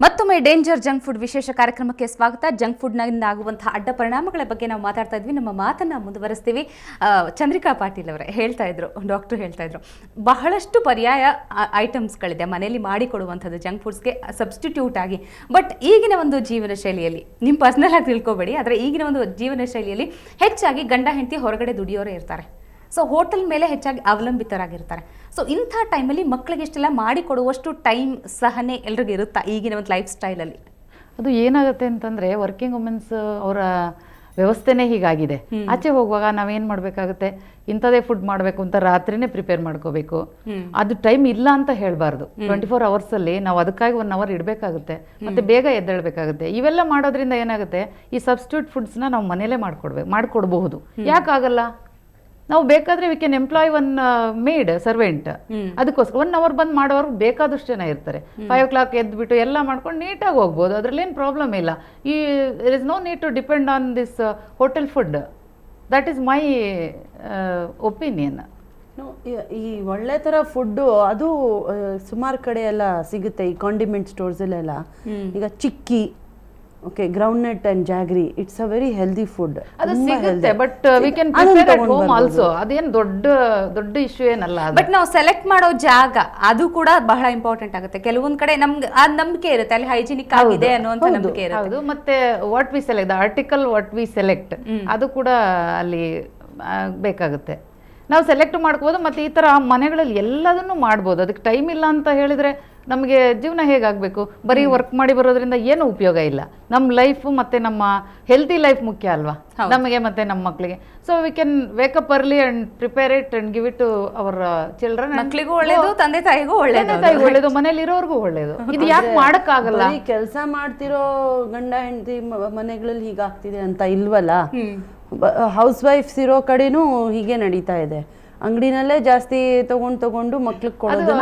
ಮತ್ತೊಮ್ಮೆ danger junk food ವಿಶೇಷ ಕಾರ್ಯಕ್ರಮಕ್ಕೆ ಸ್ವಾಗತ. ಜಂಕ್ ಫುಡ್ನಿಂದ ಆಗುವಂತಹ ಅಡ್ಡ ಪರಿಣಾಮಗಳ ಬಗ್ಗೆ ನಾವು ಮಾತಾಡ್ತಾ ಇದ್ವಿ. ನಮ್ಮ ಮಾತನ್ನ ಮುಂದುವರಿಸ್ತೀವಿ. ಚಂದ್ರಿಕಾ ಪಾಟೀಲ್ ಅವರೇ ಡಾಕ್ಟರ್ ಹೇಳ್ತಾ ಇದ್ರು ಬಹಳಷ್ಟು ಪರ್ಯಾಯ ಐಟಮ್ಸ್ಗಳಿದೆ ಮನೆಯಲ್ಲಿ ಮಾಡಿಕೊಡುವಂಥದ್ದು ಜಂಕ್ ಫುಡ್ಸ್ಗೆ ಸಬ್ಸ್ಟಿಟ್ಯೂಟ್ ಆಗಿ. ಬಟ್ ಈಗಿನ ಒಂದು ಜೀವನ ಶೈಲಿಯಲ್ಲಿ, ನಿಮ್ಮ ಪರ್ಸನಲ್ ಆಗಿ ತಿಳ್ಕೊಬೇಡಿ, ಆದರೆ ಈಗಿನ ಒಂದು ಜೀವನ ಶೈಲಿಯಲ್ಲಿ ಹೆಚ್ಚಾಗಿ ಗಂಡ ಹೆಂಡತಿ ಹೊರಗಡೆ ದುಡಿಯೋರೇ ಇರ್ತಾರೆ. ಸೊ ಹೋಟೆಲ್ ಮೇಲೆ ಹೆಚ್ಚಾಗಿ ಅವಲಂಬಿತರಾಗಿರ್ತಾರೆ. ಸೊ ಇಂಥ ಟೈಮಲ್ಲಿ ಮಕ್ಕಳಿಗೆ ಇಷ್ಟೆಲ್ಲ ಮಾಡಿಕೊಡುವಷ್ಟು ಟೈಮ್ ಸಹನೆ ಎಲ್ರಿಗೂ ಇರುತ್ತಾ ಈಗಿನ ಒಂದು ಲೈಫ್ ಸ್ಟೈಲಲ್ಲಿ? ಅದು ಏನಾಗುತ್ತೆ ಅಂತಂದರೆ, ವರ್ಕಿಂಗ್ ವುಮೆನ್ಸ್ ಅವರ ವ್ಯವಸ್ಥೆನೇ ಹೀಗಾಗಿದೆ. ಆಚೆ ಹೋಗುವಾಗ ನಾವೇನು ಮಾಡಬೇಕಾಗುತ್ತೆ, ಇಂಥದೇ ಫುಡ್ ಮಾಡಬೇಕು ಅಂತ ರಾತ್ರಿನೇ ಪ್ರಿಪೇರ್ ಮಾಡ್ಕೋಬೇಕು. ಅದು ಟೈಮ್ ಇಲ್ಲ ಅಂತ ಹೇಳಬಾರ್ದು. 24 ಅವರ್ಸಲ್ಲಿ ನಾವು ಅದಕ್ಕಾಗಿ 1 ಅವರ್ ಇಡಬೇಕಾಗುತ್ತೆ, ಮತ್ತು ಬೇಗ ಎದ್ದೇಳಬೇಕಾಗುತ್ತೆ. ಇವೆಲ್ಲ ಮಾಡೋದ್ರಿಂದ ಏನಾಗುತ್ತೆ, ಈ ಸಬ್ಸ್ಟಿಟ್ಯೂಟ್ ಫುಡ್ಸ್ನ ನಾವು ಮನೇಲೇ ಮಾಡಿಕೊಡ್ಬಹುದು. ಯಾಕಾಗಲ್ಲ? ನಾವು ಬೇಕಾದರೆ we can employ 1 maid servant. ಅದಕ್ಕೋಸ್ಕರ 1 ಅವರ್ ಬಂದು ಮಾಡೋರು ಬೇಕಾದಷ್ಟು ಜನ ಇರ್ತಾರೆ. 5 o'clock ಎದ್ಬಿಟ್ಟು ಎಲ್ಲ ಮಾಡ್ಕೊಂಡು ನೀಟಾಗಿ ಹೋಗ್ಬೋದು. ಅದರಲ್ಲೇನು ಪ್ರಾಬ್ಲಮ್ ಇಲ್ಲ. There is no need to depend on this hotel food. That is my opinion. ಈ ಒಳ್ಳೆ ಥರ ಫುಡ್ಡು ಅದು ಸುಮಾರು ಕಡೆ ಎಲ್ಲ ಸಿಗುತ್ತೆ. ಈ ಕಾಂಡಿಮೆಂಟ್ ಸ್ಟೋರ್ಸಲ್ಲೆಲ್ಲ ಈಗ chikki, okay, ground nut and jaggery, it's a very healthy food. ಅದು ಸಿಗುತ್ತೆ, but we can prepare at home also. ಅದೇನು ದೊಡ್ಡ ಇಶ್ಯೂ ಏನಲ್ಲ. ಬಟ್ ನಾವು ಸೆಲೆಕ್ಟ್ ಮಾಡೋ ಜಾಗ ಅದು ಕೂಡ ಬಹಳ ಇಂಪಾರ್ಟೆಂಟ್ ಆಗುತ್ತೆ. ಕೆಲವೊಂದು ಕಡೆ ನಮ್ಗೆ ಆ ನಂಬಿಕೆ ಇರುತ್ತೆ, ಅಲ್ಲಿ ಹೈಜಿನಿಕ್ ಆಗಿದೆ ಅನ್ನುವಂಥ ನಂಬಿಕೆ ಇರುತ್ತೆ. ಹೌದು, ಮತ್ತೆ what we select, the article what we select, ಅದು ಕೂಡ ಅಲ್ಲಿ ಬೇಕಾಗುತ್ತೆ. ನಾವು ಸೆಲೆಕ್ಟ್ ಮಾಡ್ಕೋಬೋದು. ಮತ್ತು ಈ ಥರ ಮನೆಗಳಲ್ಲಿ ಎಲ್ಲದನ್ನು ಮಾಡ್ಬೋದು. ಅದಕ್ಕೆ ಟೈಮ್ ಇಲ್ಲ ಅಂತ ಹೇಳಿದರೆ ನಮಗೆ ಜೀವನ ಹೇಗಾಗಬೇಕು? ಬರೀ ವರ್ಕ್ ಮಾಡಿ ಬರೋದ್ರಿಂದ ಏನು ಉಪಯೋಗ ಇಲ್ಲ. ನಮ್ಮ ಲೈಫು ಮತ್ತು ನಮ್ಮ ಹೆಲ್ತಿ ಲೈಫ್ ಮುಖ್ಯ ಅಲ್ವಾ ನಮಗೆ ಮತ್ತು ನಮ್ಮ ಮಕ್ಕಳಿಗೆ. So we can wake up early and prepare it and give it to our children. ಮಕ್ಕಳಿಗೂ ಒಳ್ಳೇದು, ತಂದೆ ತಾಯಿಗೂ ಒಳ್ಳೇದು, ಮನೇಲಿ ಇರೋರ್ಗೂ ಒಳ್ಳೇದು. ಇದು ಯಾಕೆ ಮಾಡೋಕ್ಕಾಗಲ್ಲ? ಈ ಕೆಲಸ ಮಾಡ್ತಿರೋ ಗಂಡ ಹೆಂಡತಿ ಮನೆಗಳಲ್ಲಿ ಹೀಗಾಗ್ತಿದೆ ಅಂತ ಇಲ್ವಲ್ಲ. ಹೌಸ್ ವೈಫ್ಸ್ ಇರೋ ಕಡೆನೂ ಹೀಗೆ ನಡೀತಾ ಇದೆ. ಅಂಗಡಿನಲ್ಲೇ ಜಾಸ್ತಿ ತಗೊಂಡು ಮಕ್ಳಿಗೆ ಕೊಡೋದು.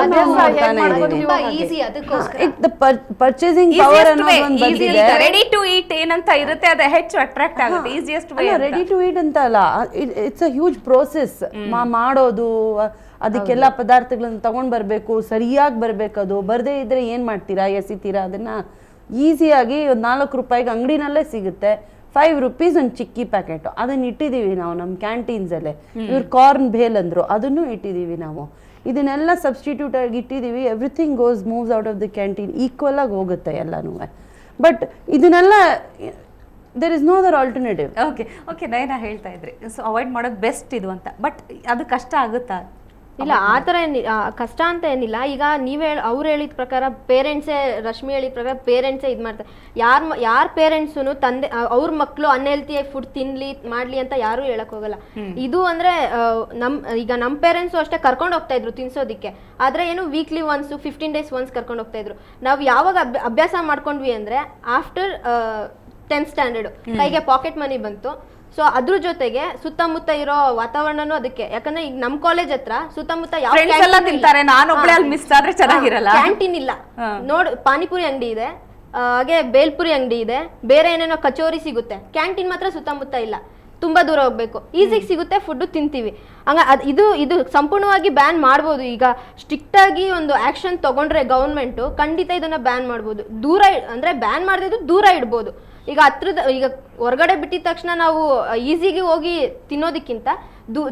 ಪರ್ಚೇಸಿಂಗ್ ಪವರ್ ಅನ್ನೋದು ಬಂದಿದೆ. ರೆಡಿ ಟು ಈಟ್ ಏನಂತ ಇರುತ್ತೆ, ಅದು ಹೆಚ್ಚು ಅಟ್ರಾಕ್ಟ್ ಆಗುತ್ತೆ. Easiest way. Ready to eat ಅಂತ ಅಲ್ಲ, ಇಟ್ಸ್ ಅ ಹ್ಯೂಜ್ ಪ್ರೋಸೆಸ್ ಮಾಡೋದು. ಅದಕ್ಕೆಲ್ಲ ಪದಾರ್ಥಗಳನ್ನ ತಗೊಂಡ್ ಬರ್ಬೇಕು, ಸರಿಯಾಗಿ ಬರ್ಬೇಕು. ಅದು ಬರದೇ ಇದ್ರೆ ಏನ್ ಮಾಡ್ತೀರಾ? ಎಸಿತೀರಾ? ಅದನ್ನ ಈಸಿಯಾಗಿ 4 ರೂಪಾಯಿಗೆ ಅಂಗಡಿನಲ್ಲೇ ಸಿಗುತ್ತೆ. 5 rupees ಒಂದು ಚಿಕ್ಕಿ ಪ್ಯಾಕೆಟ್, ಅದನ್ನ ಇಟ್ಟಿದ್ದೀವಿ ನಾವು ನಮ್ಮ ಕ್ಯಾಂಟೀನ್ಸಲ್ಲೇ. ಇವ್ರು ಕಾರ್ನ್ ಭೇಲ್ ಅಂದರು, ಅದನ್ನು ಇಟ್ಟಿದ್ದೀವಿ ನಾವು. ಇದನ್ನೆಲ್ಲ ಸಬ್ಸ್ಟಿಟ್ಯೂಟ್ ಆಗಿ ಇಟ್ಟಿದ್ದೀವಿ. Everything moves out of the canteen, equal ಆಗಿ ಹೋಗುತ್ತೆ ಎಲ್ಲನೂ. ಬಟ್ ಇದನ್ನೆಲ್ಲ there is no other alternative. Okay Nayana ಹೇಳ್ತಾ ಇದ್ರಿ, ಸೊ ಅವಾಯ್ಡ್ ಮಾಡೋದು ಬೆಸ್ಟ್ ಇದು ಅಂತ. ಬಟ್ ಅದು ಕಷ್ಟ ಆಗುತ್ತಾ? ಇಲ್ಲ, ಆ ಥರ ಕಷ್ಟ ಅಂತ ಏನಿಲ್ಲ. ಈಗ ಅವ್ರು ಹೇಳಿದ ಪ್ರಕಾರ ಪೇರೆಂಟ್ಸೇ, ರಶ್ಮಿ ಹೇಳಿದ ಪ್ರಕಾರ ಪೇರೆಂಟ್ಸೇ ಇದು ಮಾಡ್ತಾರೆ. ಯಾರ ಪೇರೆಂಟ್ಸು ತಂದೆ ಅವ್ರ ಮಕ್ಕಳು ಅನ್ಹೆಲ್ತಿಯಾಗಿ ಫುಡ್ ಮಾಡ್ಲಿ ಅಂತ ಯಾರೂ ಹೇಳಕ್ ಹೋಗಲ್ಲ. ಇದು ಅಂದ್ರೆ ಈಗ ನಮ್ಮ ಪೇರೆಂಟ್ಸು ಅಷ್ಟೇ ಕರ್ಕೊಂಡು ಹೋಗ್ತಾ ಇದ್ರು ತಿನ್ಸೋದಿಕ್ಕೆ. ಆದ್ರೆ ಏನು ವೀಕ್ಲಿ ಒನ್ಸ್, 15 days ಒನ್ಸ್ ಕರ್ಕೊಂಡು ಹೋಗ್ತಾ ಇದ್ರು. ನಾವು ಯಾವಾಗ ಅಭ್ಯಾಸ ಮಾಡ್ಕೊಂಡ್ವಿ ಅಂದ್ರೆ ಆಫ್ಟರ್ 10th standard ಕೈಗೆ ಪಾಕೆಟ್ ಮನಿ ಬಂತು. ಸೊ ಅದ್ರ ಜೊತೆಗೆ ಸುತ್ತಮುತ್ತ ಇರೋ ವಾತಾವರಣನೂ ಅದಕ್ಕೆ. ಯಾಕಂದ್ರೆ ಈಗ ನಮ್ ಕಾಲೇಜ್ ಹತ್ರ ಸುತ್ತಮುತ್ತ ಯಾವ ಕ್ಯಾಂಟೀನ್ ಇಲ್ಲ. ಪಾನಿಪುರಿ ಅಂಗಡಿ ಇದೆ, ಹಾಗೆ ಬೇಲ್ಪುರಿ ಅಂಗಡಿ ಇದೆ, ಬೇರೆ ಏನೇನೋ ಕಚೋರಿ ಸಿಗುತ್ತೆ. ಕ್ಯಾಂಟೀನ್ ಮಾತ್ರ ಸುತ್ತಮುತ್ತ ಇಲ್ಲ, ತುಂಬಾ ದೂರ ಹೋಗ್ಬೇಕು. ಈಸಿಗೆ ಸಿಗುತ್ತೆ, ಫುಡ್ ತಿಂತೀವಿ. ಇದು ಸಂಪೂರ್ಣವಾಗಿ ಬ್ಯಾನ್ ಮಾಡ್ಬೋದು. ಈಗ ಸ್ಟ್ರಿಕ್ಟ್ ಆಗಿ ಒಂದು ಆಕ್ಷನ್ ತಗೊಂಡ್ರೆ ಗೌರ್ಮೆಂಟ್ ಖಂಡಿತ ಇದನ್ನ ಬ್ಯಾನ್ ಮಾಡ್ಬೋದು. ದೂರ ಅಂದ್ರೆ ಬ್ಯಾನ್ ಮಾಡದಿದ್ದು ದೂರ ಇಡ್ಬೋದು. ಈಗ ಈಗ ಹೊರಗಡೆ ಬಿಟ್ಟಿದ ತಕ್ಷಣ ನಾವು ಈಸಿಗೆ ಹೋಗಿ ತಿನ್ನೋದಕ್ಕಿಂತ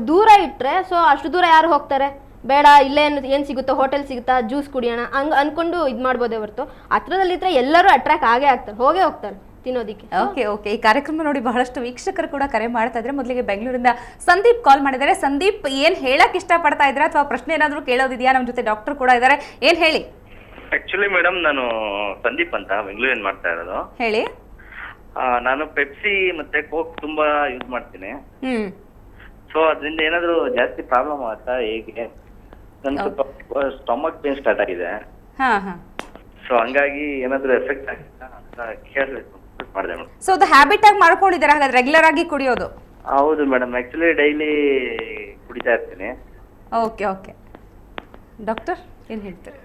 ದೂರ ಇಟ್ರೆ, ಸೊ ಅಷ್ಟು ದೂರ ಯಾರು ಹೋಗ್ತಾರೆ? ಬೇಡ, ಇಲ್ಲೇ ಏನ್ ಸಿಗುತ್ತೋ, ಹೋಟೆಲ್ ಸಿಗುತ್ತಾ, ಜ್ಯೂಸ್ ಕುಡಿಯೋಣ ಅನ್ಕೊಂಡು ಇದು ಮಾಡ್ಬೋದೇ ಹೊರತು ಹತ್ರದಲ್ಲಿದ್ರೆ ಎಲ್ಲರೂ ಅಟ್ರಾಕ್ಟ್ ಹೋಗೇ ಹೋಗ್ತಾರೆ ತಿನ್ನೋದಿಕ್ಕೆ. ಓಕೆ ಈ ಕಾರ್ಯಕ್ರಮ ನೋಡಿ ಬಹಳಷ್ಟು ವೀಕ್ಷಕರು ಕೂಡ ಕರೆ ಮಾಡ್ತಾ ಇದ್ರೆ. ಮೊದಲಿಗೆ ಬೆಂಗಳೂರಿಂದ ಸಂದೀಪ್ ಕಾಲ್ ಮಾಡಿದ್ದಾರೆ. ಸಂದೀಪ್, ಏನ್ ಹೇಳಕ್ ಇಷ್ಟಪಡ್ತಾ ಇದ್ರೆ ಅಥವಾ ಪ್ರಶ್ನೆ ಏನಾದ್ರು ಕೇಳೋದಿದ್ಯಾ? ನಮ್ಮ ಜೊತೆ ಡಾಕ್ಟರ್ ಕೂಡ ಇದ್ದಾರೆ, ಏನ್ ಹೇಳಿ. ಆಕ್ಚುಲಿ ಮೇಡಮ್, ನಾನು ಸಂದೀಪ್ ಅಂತ ಬೆಂಗಳೂರಿನ ಮಾಡ್ತಾ ಇರೋದು. ಹೇಳಿ. ನಾನು ಪೆಪ್ಸಿ ಮತ್ತೆ ಕೋಕ್ ತುಂಬಾ ಯೂಸ್ ಮಾಡ್ತೀನಿ. ಸೊ ಅದರಿಂದ ಏನಾದ್ರು ಜಾಸ್ತಿ ಪ್ರಾಬ್ಲಮ್ ಆಗುತ್ತಾ, ಹೇಗೆ? ನನ್ ಸ್ವಲ್ಪ ಸ್ಟಮಕ್ ಪೇನ್ ಸ್ಟಾರ್ಟ್ ಆಗಿದೆ. ಸೊ ಹಂಗಾಗಿ ಏನಾದ್ರು ಎಫೆಕ್ಟ್ ಆಗುತ್ತಾ ಅಂತ ಕೇಳಬೇಕು ಮಾಡಿದೆ ಮೇಡಮ್. ಸೊ ಅದು ಹ್ಯಾಬಿಟ್ ಆಗಿ ಮಾಡ್ಕೊಂಡಿದ್ದೀರಾ ಹಾಗಾದ್ರೆ, ರೆಗ್ಯುಲರ್ ಆಗಿ ಕುಡಿಯೋದು? ಹೌದು ಮೇಡಮ್, ಆಕ್ಚುಲಿ ಡೈಲಿ ಕುಡಿತಾ ಇರ್ತೀನಿ. ಓಕೆ ಡಾಕ್ಟರ್ ಏನ್ ಹೇಳ್ತಾರೆ?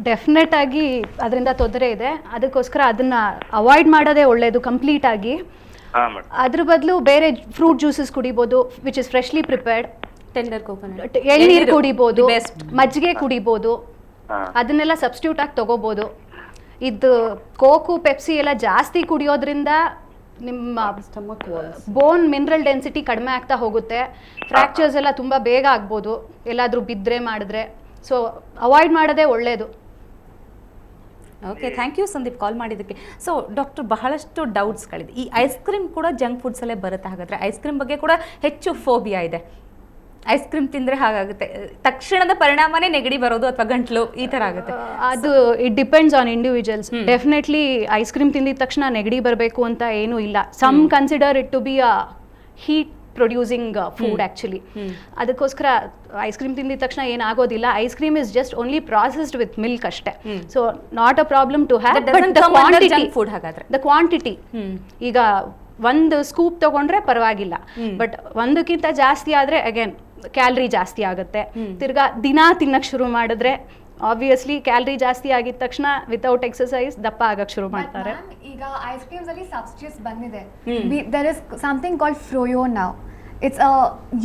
ಡೆಫಿನೆಟ್ ಆಗಿ ಅದರಿಂದ ತೊಂದರೆ ಇದೆ. ಅದಕ್ಕೋಸ್ಕರ ಅದನ್ನ ಅವಾಯ್ಡ್ ಮಾಡೋದೇ ಒಳ್ಳೆಯದು ಕಂಪ್ಲೀಟ್ ಆಗಿ. ಅದ್ರ ಬದಲು ಬೇರೆ ಫ್ರೂಟ್ ಜ್ಯೂಸಸ್ ಕುಡಿಬೋದು, which is freshly prepared. Tender coconut, ಎಳ್ನೀರು ಕುಡಿಬೋದು, ಮಜ್ಜಿಗೆ ಕುಡಿಬೋದು. ಅದನ್ನೆಲ್ಲ ಸಬ್ಸ್ಟಿಟ್ಯೂಟ್ ಆಗಿ ತಗೋಬಹುದು. ಇದು ಕೋಕು ಪೆಪ್ಸಿ ಎಲ್ಲ ಜಾಸ್ತಿ ಕುಡಿಯೋದ್ರಿಂದ ನಿಮ್ಮ ಸ್ಟಮಕ್ ಬೋನ್ ಮಿನರಲ್ ಡೆನ್ಸಿಟಿ ಕಡಿಮೆ ಆಗ್ತಾ ಹೋಗುತ್ತೆ. ಫ್ರ್ಯಾಕ್ಚರ್ಸ್ ಎಲ್ಲ ತುಂಬ ಬೇಗ ಆಗ್ಬೋದು ಎಲ್ಲಾದರೂ ಬಿದ್ದರೆ ಮಾಡಿದ್ರೆ. ಸೊ ಅವಾಯ್ಡ್ ಮಾಡೋದೇ ಒಳ್ಳೆಯದು. ಓಕೆ, ಥ್ಯಾಂಕ್ ಯು ಸಂದೀಪ್ ಕಾಲ್ ಮಾಡಿದ್ದಕ್ಕೆ. ಸೊ ಡಾಕ್ಟರ್, ಬಹಳಷ್ಟು ಡೌಟ್ಸ್ಗಳಿದೆ. ಈ ಐಸ್ ಕ್ರೀಮ್ ಕೂಡ ಜಂಕ್ ಫುಡ್ಸಲ್ಲೇ ಬರುತ್ತೆ. ಹಾಗಾದರೆ ಐಸ್ ಕ್ರೀಮ್ ಬಗ್ಗೆ ಕೂಡ ಹೆಚ್ಚು ಫೋಬಿಯಾ ಇದೆ. ಐಸ್ ಕ್ರೀಮ್ ತಿಂದರೆ ಹಾಗಾಗುತ್ತೆ, ತಕ್ಷಣದ ಪರಿಣಾಮನೇ ನೆಗಡಿ ಬರೋದು ಅಥವಾ ಗಂಟ್ಲು ಈ ಥರ ಆಗುತ್ತೆ. ಅದು it depends on individuals. Definitely ice cream ತಿಂದಿದ ತಕ್ಷಣ ನೆಗಡಿ ಬರಬೇಕು ಅಂತ ಏನೂ ಇಲ್ಲ. Some consider it to be a heat producing food actually. ಅದಕ್ಕೋಸ್ಕರ ಐಸ್ ಕ್ರೀಮ್ ತಿಂದಿದ ತಕ್ಷಣ ಏನಾಗೋದಿಲ್ಲ. Ice cream is just only processed with milk ಅಷ್ಟೇ. So not a problem to have. But the quantity, food ಹಾಗಾದ್ರೆ ದ ಕ್ವಾಂಟಿಟಿ, ಈಗ ಒಂದು scoop ತಗೊಂಡ್ರೆ ಪರವಾಗಿಲ್ಲ, ಬಟ್ ಒಂದಕ್ಕಿಂತ ಜಾಸ್ತಿ ಆದರೆ ಅಗೇನ್ ಕ್ಯಾಲರಿ ಜಾಸ್ತಿ ಆಗುತ್ತೆ. ತಿರ್ಗಾ ದಿನ ತಿನ್ನಕ್ಕೆ ಶುರು ಮಾಡಿದ್ರೆ ಆಬ್ವಿಯಸ್ಲಿ ಕ್ಯಾಲರಿ ಜಾಸ್ತಿ ಆಗಿದ ತಕ್ಷಣ ವಿತೌಟ್ ಎಕ್ಸಸೈಸ್ ದಪ್ಪ ಆಗಕ್ಕೆ ಶುರು ಮಾಡ್ತಾರೆ. ಈಗ ಐಸ್ ಕ್ರೀಮ್ಸ್ ಅಲ್ಲಿ ಸಬ್ಸ್ಟಿಟ್ಯೂಟ್ಸ್ ಬಂದಿದೆ. There is something called froyo now. It's a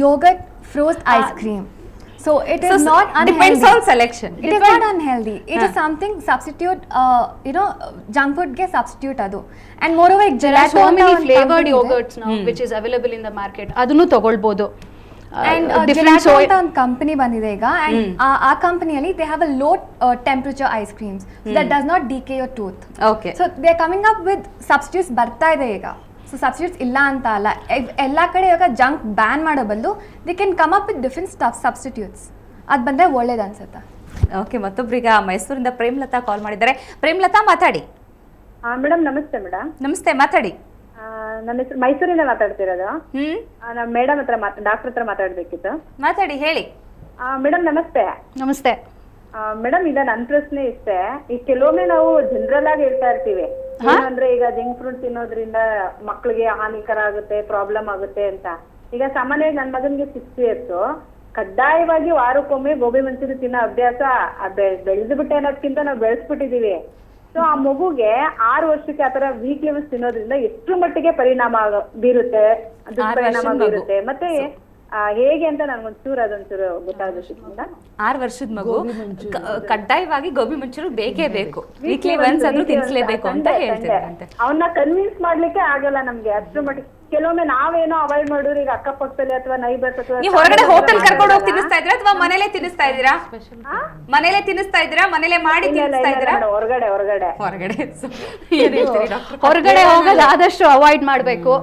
yogurt frost ice cream. So it is not unhealthy. Depends on selection. It is not unhealthy. It is something substitute, junk food ge substitute adu. And moreover, There are so many flavored yogurts now which is available in the market. ಅದನ್ನು ತಗೊಳ್ಬೋದು. And Gelato ಅಂತ ಒಂದು company ಬಂದಿದೆ ಈಗ. And ಆ ಕಂಪನಿಯಲ್ಲಿ they have a low temperature ice creams. So that does not decay your tooth. Okay. So they are coming up with substitutes ಬರ್ತಾ ಇದೆ ಈಗ. ಸೊ ಸಬ್ಸ್ಟಿಟ್ಯೂಟ್ಸ್ ಇಲ್ಲ ಅಂತ ಅಲ್ಲ, ಎಲ್ಲ ಕಡೆ ಇವಾಗ ಜಂಕ್ ಬ್ಯಾನ್ ಮಾಡೋ ಬದಲು they can come up with different substitutes. ಅದು ಬಂದರೆ ಒಳ್ಳೇದು ಅನ್ಸುತ್ತೆ. ಓಕೆ, ಮತ್ತೊಬ್ರೀಗ ಮೈಸೂರಿಂದ ಪ್ರೇಮ್ಲತಾ ಕಾಲ್ ಮಾಡಿದ್ದಾರೆ. ಪ್ರೇಮ್ಲತಾ, ಮಾತಾಡಿ. ಮೇಡಮ್ ನಮಸ್ತೆ. ಮೇಡಮ್ ನಮಸ್ತೆ, ಮಾತಾಡಿ. ನನ್ನ ಹೆಸರು ಮೈಸೂರಿಂದ ಮಾತಾಡ್ತಿರೋದು. ನಮ್ಮ ಮೇಡಮ್ ಹತ್ರ ಡಾಕ್ಟರ್ ಹತ್ರ ಮಾತಾಡ್ಬೇಕಿತ್ತು. ಮಾತಾಡಿ, ಹೇಳಿ. ಮೇಡಮ್ ನಮಸ್ತೆ. ನಮಸ್ತೆ ಮೇಡಮ್, ಈಗ ನನ್ನ ಪ್ರಶ್ನೆ ಇಷ್ಟೇ. ಈಗ ಕೆಲವೊಮ್ಮೆ ನಾವು ಜನರಲ್ ಆಗಿ ಹೇಳ್ತಾ ಇರ್ತೀವಿ, ಏನಂದ್ರೆ ಈಗ ಜಂಕ್ ಫ್ರೂಟ್ ತಿನ್ನೋದ್ರಿಂದ ಮಕ್ಕಳಿಗೆ ಹಾನಿಕರ ಆಗುತ್ತೆ, ಪ್ರಾಬ್ಲಮ್ ಆಗುತ್ತೆ ಅಂತ. ಈಗ ಸಾಮಾನ್ಯವಾಗಿ ನನ್ನ ಮಗನಿಗೆ 6 years, ಕಡ್ಡಾಯವಾಗಿ ವಾರಕ್ಕೊಮ್ಮೆ ಗೋಬಿ ಮಂಚೂರಿ ತಿನ್ನೋ ಅಭ್ಯಾಸ ಬೆಳೆದು ಬಿಟ್ಟೆ ಅನ್ನೋದಕ್ಕಿಂತ ನಾವು ಬೆಳೆಸ್ಬಿಟ್ಟಿದೀವಿ. ಸೊ ಆ ಮಗುಗೆ 6 ವರ್ಷಕ್ಕೆ ಆತರ ವೀಕ್ಲಿ ಒನ್ಸ್ ತಿನ್ನೋದ್ರಿಂದ ಎಷ್ಟು ಮಟ್ಟಿಗೆ ಪರಿಣಾಮ ಬೀರುತ್ತೆ, ದುಷ್ಪರಿಣಾಮ ಬೀರುತ್ತೆ, ಮತ್ತೆ ಹೇಗೆ ಅಂತ ನನ್ಗೊಂಚೂರು ಅದೊಂಚೂರು ಗೊತ್ತಾಗುತ್ತೆ. 6 ವರ್ಷದ ಮಗು ಕಡ್ಡಾಯವಾಗಿ ಗೋಬಿ ಮಂಚೂರಿ ಬೇಕೇ ಬೇಕು, ವೀಕ್ಲಿ ಒನ್ಸ್ ಆದ್ರೂ ತಿನ್ಸ್ಲೇಬೇಕು ಅಂತ ಹೇಳ್ತಿದ್ದಾರಂತೆ. ಅವನ್ನ ಕನ್ವಿನ್ಸ್ ಮಾಡ್ಲಿಕ್ಕೆ ಆಗಲ್ಲ ನಮ್ಗೆ ಅಷ್ಟು ಮಟ್ಟಿಗೆ. ಕೆಲವೊಮ್ಮೆ ನಾವೇನೋ ಅವಾಯ್ಡ್ ಮಾಡಿದ್ರೆ ಈಗ ಅಕ್ಕಪಕ್ಕದಲ್ಲಿ ಅಥವಾ ನೈಬರ್ಸ್ ಅಥವಾ ನೀವು ಹೊರಗಡೆ ಹೋಟೆಲ್ ಕರ್ಕೊಂಡು ಹೋಗಿ ತಿನ್ನಿಸ್ತಾ ಇದ್ದೀರಾ ಅಥವಾ ಮನೇಲೆ ತಿನ್ನಿಸ್ತಾ ಇದ್ದೀರಾ? ಮನೇಲೆ ತಿನ್ನಿಸ್ತಾ ಇದ್ದೀರಾ? ಮನೇಲೆ ಮಾಡಿ ತಿನ್ನಿಸ್ತಾ ಇದ್ದೀರಾ? ಹೊರಗಡೆ ಹೊರಗಡೆ ಹೋಗೋದು ಆದಷ್ಟು ಅವಾಯ್ಡ್ ಮಾಡಬೇಕು.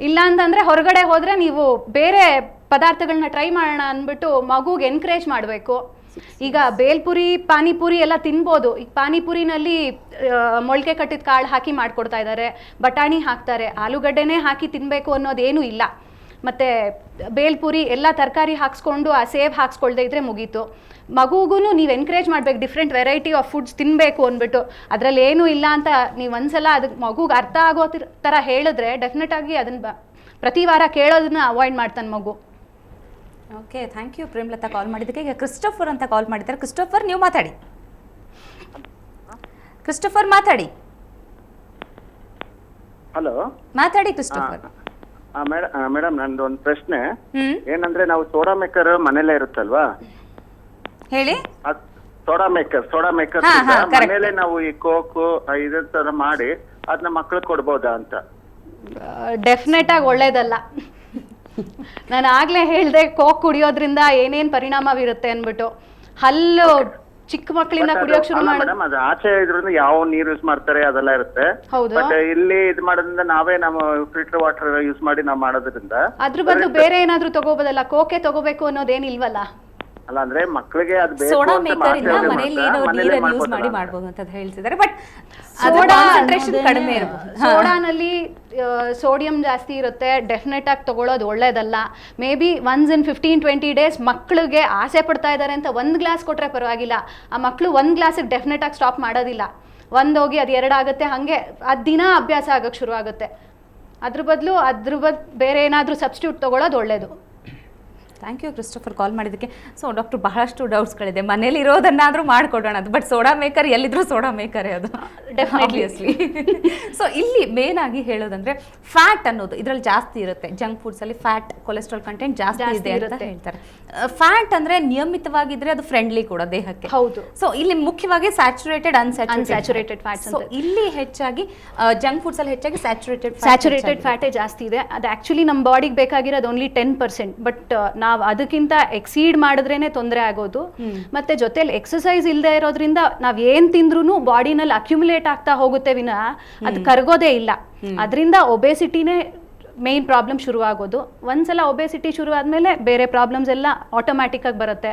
ಇಲ್ಲ ಅಂತಂದ್ರೆ ಹೊರಗಡೆ ಹೋದ್ರೆ ನೀವು ಬೇರೆ ಪದಾರ್ಥಗಳನ್ನ ಟ್ರೈ ಮಾಡೋಣ ಅಂದ್ಬಿಟ್ಟು ಮಗುಗೆ ಎನ್ಕರೇಜ್ ಮಾಡಬೇಕು. ಈಗ ಬೇಲ್ಪುರಿ, ಪಾನಿಪುರಿ ಎಲ್ಲ ತಿನ್ಬೋದು. ಈಗ ಪಾನಿಪುರಿನಲ್ಲಿ ಮೊಳಕೆ ಕಟ್ಟಿದ ಕಾಳು ಹಾಕಿ ಮಾಡ್ಕೊಡ್ತಾ ಇದ್ದಾರೆ, ಬಟಾಣಿ ಹಾಕ್ತಾರೆ, ಆಲೂಗಡ್ಡೆನೇ ಹಾಕಿ ತಿನ್ನಬೇಕು ಅನ್ನೋದೇನೂ ಇಲ್ಲ. ಮತ್ತು ಬೇಲ್ಪುರಿ ಎಲ್ಲ ತರಕಾರಿ ಹಾಕ್ಸ್ಕೊಂಡು ಆ ಸೇವ್ ಹಾಕ್ಸ್ಕೊಳ್ದೇ ಇದ್ರೆ ಮುಗೀತು. ಮಗುಗೂ ನೀವು ಎನ್ಕರೇಜ್ ಮಾಡ್ಬೇಕು, ಡಿಫ್ರೆಂಟ್ ವೆರೈಟಿ ಆಫ್ ಫುಡ್ಸ್ ತಿನ್ನಬೇಕು ಅಂದ್ಬಿಟ್ಟು. ಅದರಲ್ಲಿ ಏನೂ ಇಲ್ಲ ಅಂತ ನೀವು ಒಂದ್ಸಲ ಅದಕ್ಕೆ ಮಗುಗೆ ಅರ್ಥ ಆಗೋ ಥರ ಹೇಳಿದ್ರೆ ಡೆಫಿನೆಟಾಗಿ ಅದನ್ನು ಪ್ರತಿ ವಾರ ಕೇಳೋದನ್ನ ಅವಾಯ್ಡ್ ಮಾಡ್ತಾನೆ ಮಗು. ಓಕೆ, ಥ್ಯಾಂಕ್ ಯು ಪ್ರೇಮ್ಲತಾ ಕಾಲ್ ಮಾಡಿದ್ದಕ್ಕೆ. ಈಗ ಕ್ರಿಸ್ಟೋಫರ್ ಅಂತ ಕಾಲ್ ಮಾಡಿದ್ದಾರೆ. ಕ್ರಿಸ್ಟೋಫರ್, ನೀವು ಮಾತಾಡಿ. ಕ್ರಿಸ್ಟೋಫರ್, ಮಾತಾಡಿ. ಹಲೋ, ಮಾತಾಡಿ ಕ್ರಿಸ್ಟೋಫರ್. ಮೇಡಮ್ ನಂದು ಒಂದು ಪ್ರಶ್ನೆ ಏನಂದ್ರೆ, ನಾವು ಸೋಡಾ ಮೇಕರ್ ಮನೇಲೆ ಇರುತ್ತಲ್ವಾ, ಹೇಳಿ. ಸೋಡಾ ಮೇಕರ್ ಮನೇಲೆ ನಾವು ಈ ಕೋಕು ಇದೇ ತರ ಮಾಡಿ ಅದನ್ನ ಮಕ್ಳಿಗೆ ಕೊಡ್ಬೋದಾ ಅಂತ? ಡೆಫಿನೆಟ್ ಆಗಿ ಒಳ್ಳೇದಲ್ಲ. ನಾನು ಆಗ್ಲೇ ಹೇಳ್ದೆ ಕೋಕ್ ಕುಡಿಯೋದ್ರಿಂದ ಏನೇನ್ ಪರಿಣಾಮ ಬೀರುತ್ತೆ ಅನ್ಬಿಟ್ಟು. ಹಲ್ಲು ಚಿಕ್ಕ ಮಕ್ಕಳಿಂದ ಕುಡಿಯೋಕ್ ಶುರು ಮಾಡಿ ಅದು ಆಚೆ ಇದ್ರಿಂದ ಯಾವ ನೀರು ಯೂಸ್ ಮಾಡ್ತಾರೆ ಅದೆಲ್ಲ ಇರುತ್ತೆ. ಬಟ್ ಇಲ್ಲಿ ಇದು ಮಾಡೋದ್ರಿಂದ ನಾವೇ ನಮ್ಮ ಫಿಲ್ಟರ್ ವಾಟರ್ ಯೂಸ್ ಮಾಡಿ ನಾವು ಮಾಡೋದ್ರಿಂದ ಅದ್ರ ಬದಲು ಬೇರೆ ಏನಾದ್ರೂ ತಗೋಬೋದಲ್ಲ, ಕೋಕೆ ತಗೋಬೇಕು ಅನ್ನೋದೇನಿಲ್ವಲ್ಲ. ಅಲ್ಲ ಅಂದ್ರೆ ಮಕ್ಕಳಿಗೆ ಅದು ಬೇಕು ಸೋಡಾ ಅಂತ ಮೇಕರ್ ಇಂದ ಮನೆಯಲ್ಲಿ ನೀರನ್ನು ಯೂಸ್ ಮಾಡಿ ಮಾಡಬಹುದು ಅಂತ ಹೇಳ್ತಿದ್ದಾರೆ. ಬಟ್ ಕಾನ್ಸಂಟ್ರೇಷನ್ ಕಡಿಮೆ ಇರಬಹುದು. ಸೋಡಾನಲ್ಲಿ ಸೋಡಿಯಂ ಜಾಸ್ತಿ ಇರುತ್ತೆ, ಡೆಫಿನೆಟ್ ಆಗಿ ತಗೊಳ್ಳೋದು ಒಳ್ಳೇದಲ್ಲ. May be once in 15-20 days ಮಕ್ಕಳಿಗೆ ಆಸೆ ಪಡ್ತಾ ಇದ್ದಾರೆ ಅಂತ 1 ಗ್ಲಾಸ್ ಕೊಟ್ರೆ ಪರವಾಗಿಲ್ಲ. ಆ ಮಕ್ಕಳು 1 ಗ್ಲಾಸಿಗೆ ಡೆಫಿನೆಟ್ ಆಗಿ ಸ್ಟಾಪ್ ಮಾಡೋದಿಲ್ಲ. 1 ಹೋಗಿ ಅದು 2 ಆಗುತ್ತೆ, ಹಾಗೆ ಅದು ದಿನ ಅಭ್ಯಾಸ ಆಗೋಕ್ಕೆ ಶುರು ಆಗುತ್ತೆ. ಅದ್ರ ಬದಲು ಬೇರೆ ಏನಾದರೂ ಸಬ್ಸ್ಟಿಟ್ಯೂಟ್ ತಗೊಳ್ಳೋದು ಒಳ್ಳೇದು. ಥ್ಯಾಂಕ್ ಯು ಕ್ರಿಸ್ಟೋಫರ್ ಕಾಲ್ ಮಾಡಿದ್ದಕ್ಕೆ. ಸೊ ಡಾಕ್ಟರ್, ಬಹಳಷ್ಟು ಡೌಟ್ಸ್ಗಳಿದೆ. ಮನೇಲಿ ಇರೋದನ್ನಾದರೂ ಮಾಡಿಕೊಡೋಣ ಅದು, ಬಟ್ ಸೋಡಾ ಮೇಕರ್ ಎಲ್ಲಿದ್ರೂ ಸೋಡಾ ಮೇಕರೇ ಅದು ಡೆಫಿನೆಟ್ಲಿಯಸ್ಲಿ. ಸೊ ಇಲ್ಲಿ ಮೇನ್ ಆಗಿ ಹೇಳೋದಂದ್ರೆ ಫ್ಯಾಟ್ ಅನ್ನೋದು ಇದರಲ್ಲಿ ಜಾಸ್ತಿ ಇರುತ್ತೆ. ಜಂಕ್ ಫುಡ್ಸ್ ಅಲ್ಲಿ ಫ್ಯಾಟ್, ಕೊಲೆಸ್ಟ್ರಾಲ್ ಕಂಟೆಂಟ್ ಜಾಸ್ತಿ ಇದೆ ಅಂತ ಹೇಳ್ತಾರೆ. ಫ್ಯಾಟ್ ಅಂದ್ರೆ ನಿಯಮಿತವಾಗಿದ್ರೆ ಅದು ಫ್ರೆಂಡ್ಲಿ ಕೂಡ ದೇಹಕ್ಕೆ. ಹೌದು. ಸೊ ಇಲ್ಲಿ ಮುಖ್ಯವಾಗಿ ಸ್ಯಾಚುರೇಟೆಡ್, ಅನ್ಸ್ಯಾಚುರೇಟೆಡ್ ಫ್ಯಾಟ್ಸ್. ಸೊ ಇಲ್ಲಿ ಹೆಚ್ಚಾಗಿ ಜಂಕ್ ಫುಡ್ಸ್ ಅಲ್ಲಿ ಹೆಚ್ಚಾಗಿ ಸ್ಯಾಚುರೇಟೆಡ್ ಫ್ಯಾಟೇ ಜಾಸ್ತಿ ಇದೆ. ಅದು ಆಕ್ಚುಲಿ ನಮ್ಮ ಬಾಡಿಗೆ ಬೇಕಾಗಿರೋದು ಓನ್ಲಿ 10%, ಬಟ್ ನಾವು ಅದಕ್ಕಿಂತ ಎಕ್ಸೀಡ್ ಮಾಡಿದ್ರೇನೆ ತೊಂದರೆ ಆಗೋದು. ಮತ್ತೆ ಜೊತೆಲಿ ಎಕ್ಸಸೈಸ್ ಇಲ್ಲದೆ ಇರೋದ್ರಿಂದ ನಾವ್ ಏನ್ ತಿಂದ್ರೂ ಬಾಡಿನಲ್ಲಿ ಅಕ್ಯುಮುಲೇಟ್ ಆಗ್ತಾ ಹೋಗುತ್ತೆ ವಿನಃ ಅದು ಕರಗೋದೇ ಇಲ್ಲ. ಅದರಿಂದ ಒಬೇಸಿಟಿನೇ ಮೇನ್ ಪ್ರಾಬ್ಲಮ್ ಶುರುವಾಗೋದು. ಒಂದ್ಸಲ ಒಬೇಸಿಟಿ ಶುರು ಆದಮೇಲೆ ಬೇರೆ ಪ್ರಾಬ್ಲಮ್ಸ್ ಎಲ್ಲ ಆಟೋಮ್ಯಾಟಿಕ್ ಆಗಿ ಬರುತ್ತೆ.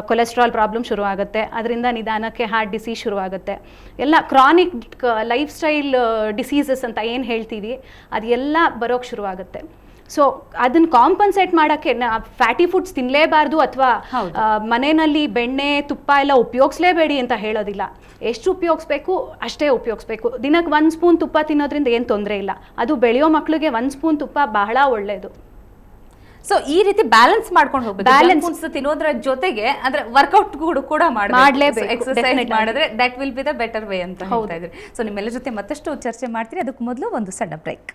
ಕೊಲೆಸ್ಟ್ರಾಲ್ ಪ್ರಾಬ್ಲಮ್ ಶುರು ಆಗುತ್ತೆ, ಅದರಿಂದ ನಿಧಾನಕ್ಕೆ ಹಾರ್ಟ್ ಡಿಸೀಸ್ ಶುರುವಾಗುತ್ತೆ. ಎಲ್ಲ ಕ್ರಾನಿಕ್ ಲೈಫ್ ಸ್ಟೈಲ್ ಡಿಸೀಸಸ್ ಅಂತ ಏನು ಹೇಳ್ತೀವಿ ಅದೆಲ್ಲ ಬರೋಕ್ಕೆ ಶುರುವಾಗುತ್ತೆ. ಸೊ ಅದನ್ನ ಕಾಂಪನ್ಸೇಟ್ ಮಾಡೋಕ್ಕೆ ಫ್ಯಾಟಿ ಫುಡ್ಸ್ ತಿನ್ನಲೇಬಾರ್ದು ಅಥವಾ ಮನೆಯಲ್ಲಿ ಬೆಣ್ಣೆ ತುಪ್ಪ ಎಲ್ಲ ಉಪಯೋಗಿಸ್ಲೇಬೇಡಿ ಅಂತ ಹೇಳೋದಿಲ್ಲ. ಎಷ್ಟು ಉಪಯೋಗಿಸ್ಬೇಕು ಅಷ್ಟೇ ಉಪಯೋಗಿಸ್ಬೇಕು. ದಿನಕ್ಕೆ 1 ಸ್ಪೂನ್ ತುಪ್ಪ ತಿನ್ನೋದ್ರಿಂದ ಏನು ತೊಂದರೆ ಇಲ್ಲ. ಅದು ಬೆಳೆಯೋ ಮಕ್ಕಳಿಗೆ 1 ಸ್ಪೂನ್ ತುಪ್ಪ ಬಹಳ ಒಳ್ಳೆಯದು. ಸೊ ಈ ರೀತಿ ಬ್ಯಾಲೆನ್ಸ್ ಮಾಡ್ಕೊಂಡು ಹೋಗ್ಬೇಕು. ಬ್ಯಾಲೆನ್ಸ್ ತಿನ್ನೋದ್ರ ಜೊತೆಗೆ ಅಂದ್ರೆ ವರ್ಕೌಟ್ ಕೂಡ ಮಾಡಲೇಬೇಕು. ಎಕ್ಸರ್ಸೈಸ್ ಮಾಡಿದ್ರೆ that will be the better way ಅಂತ ಹೇಳ್ತಾ ಇದ್ರಿ. ಸೊ ನಿಮ್ಮೆಲ್ಲ ಜೊತೆ ಮತ್ತಷ್ಟು ಚರ್ಚೆ ಮಾಡ್ತೀರಿ. ಅದಕ್ಕೆ ಮೊದಲು ಒಂದು ಸಣ್ಣ ಬ್ರೇಕ್.